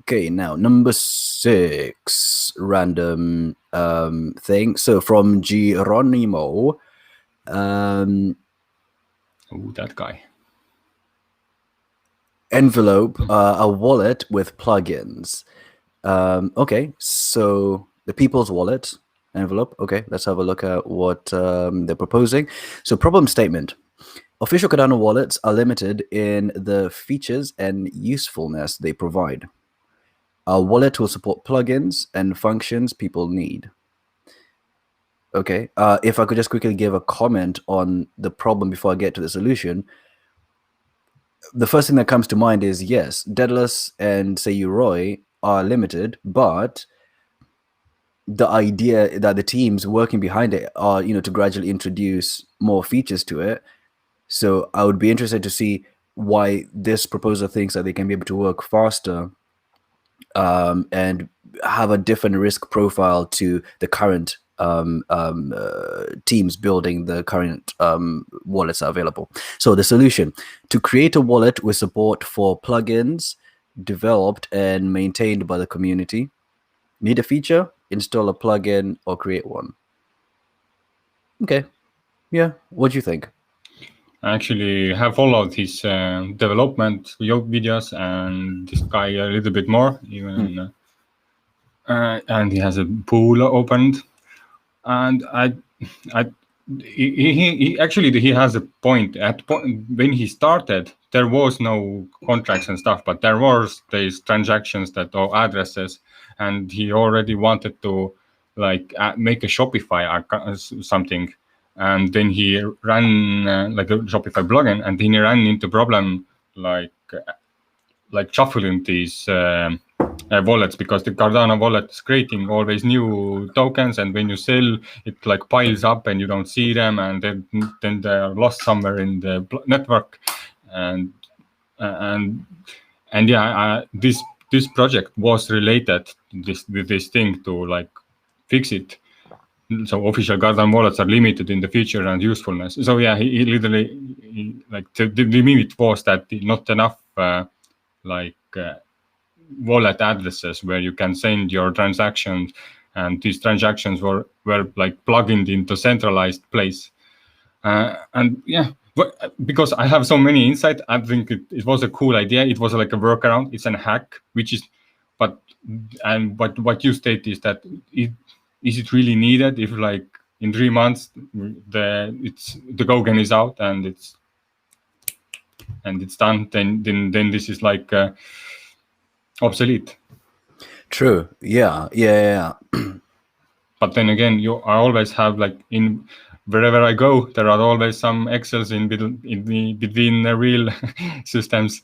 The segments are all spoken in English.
Okay, now number 6 random thing. So from Geronimo, Oh, that guy. ENVLP, a wallet with plugins. Okay, so the People's Wallet envelope. Okay, let's have a look at what they're proposing. So problem statement. Official Cardano wallets are limited in the features and usefulness they provide. Our wallet will support plugins and functions people need. Okay, if I could just quickly give a comment on the problem before I get to the solution. The first thing that comes to mind is, yes, Daedalus and say Roy are limited, but the idea that the teams working behind it are, to gradually introduce more features to it. So I would be interested to see why this proposal thinks that they can be able to work faster and have a different risk profile to the current teams building the current wallets are available. So the solution: to create a wallet with support for plugins developed and maintained by the community. Need a feature? Install a plugin or create one. Okay. Yeah. What do you think? I actually have followed his development videos and this guy a little bit more, even, and he has a pool opened, and he actually he has a point. When he started, there was no contracts and stuff, but there was these transactions that or addresses, and he already wanted to like make a Shopify something. And then he ran like a Shopify plugin, and then he ran into problem like shuffling these wallets, because the Cardano wallet is creating always new tokens, and when you sell, it like piles up and you don't see them, and then they are lost somewhere in the network, and yeah, this project was related with this thing to like fix it. So official Cardano wallets are limited in the feature and usefulness. So yeah, he literally like the limit was that not enough wallet addresses where you can send your transactions, and these transactions were like plugged into centralized place. And yeah, because I have so many insights, I think it was a cool idea. It was like a workaround. It's a hack, which is, but what you state is that is it really needed if like in 3 months the token is out and it's done, then this is like obsolete. True. Yeah. But then again, I always have like wherever I go, there are always some Excels between the real systems,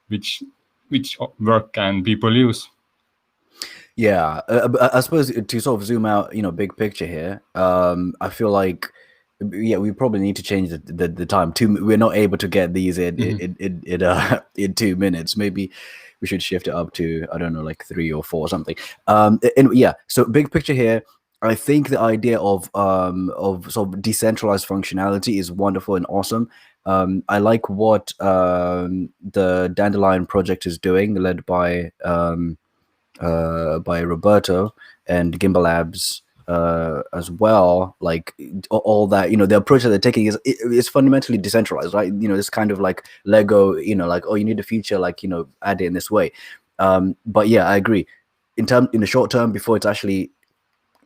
which work and people use. Yeah, I suppose to sort of zoom out, big picture here. I feel like, yeah, we probably need to change the time. We're not able to get these in 2 minutes. Maybe we should shift it up to, I don't know, like 3 or 4 or something. And yeah, so big picture here. I think the idea of sort of decentralized functionality is wonderful and awesome. I like what the Dandelion project is doing, led by Roberto and Gimbal Labs as well. Like all that, the approach that they're taking is fundamentally decentralized, right? This kind of like Lego, like, oh, you need a feature, like, add it in this way. But yeah, I agree. In the short term, before it's actually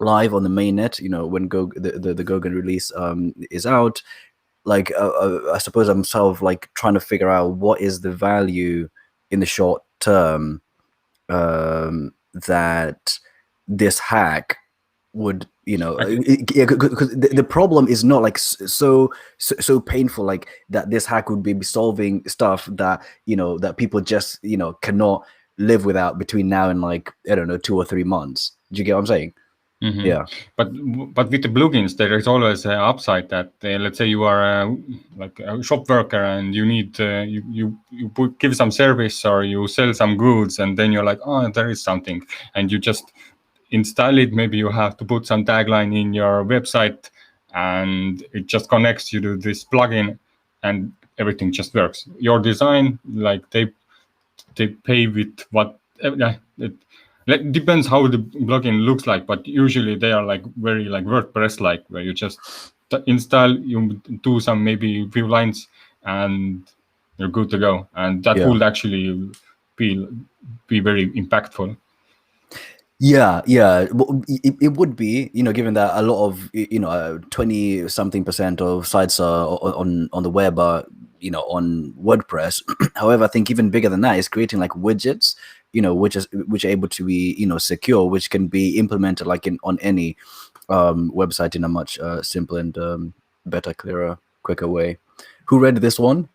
live on the mainnet, when the Gogan release is out, like I suppose I'm sort of like trying to figure out what is the value in the short term that this hack would, because the problem is not like so painful, like that this hack would be solving stuff that that people just cannot live without between now and like, I don't know, 2 or 3 months. Do you get what I'm saying? Mm-hmm. Yeah, but with the plugins, there is always an upside that let's say you are like a shop worker and you need you give some service or you sell some goods, and then you're like, oh, there is something, and you just install it. Maybe you have to put some tagline in your website, and it just connects you to this plugin, and everything just works. Your design, like they pay with what it depends how the plugin looks like, but usually they are like very like WordPress like, where you just install, you do some maybe few lines, and you're good to go. And that would actually be very impactful. Yeah, it would be, given that a lot of 20-something% of sites are on the web are on WordPress. However, I think even bigger than that is creating like widgets, which are able to be secure, which can be implemented like on any website in a much simpler and better, clearer, quicker way. Who read this one?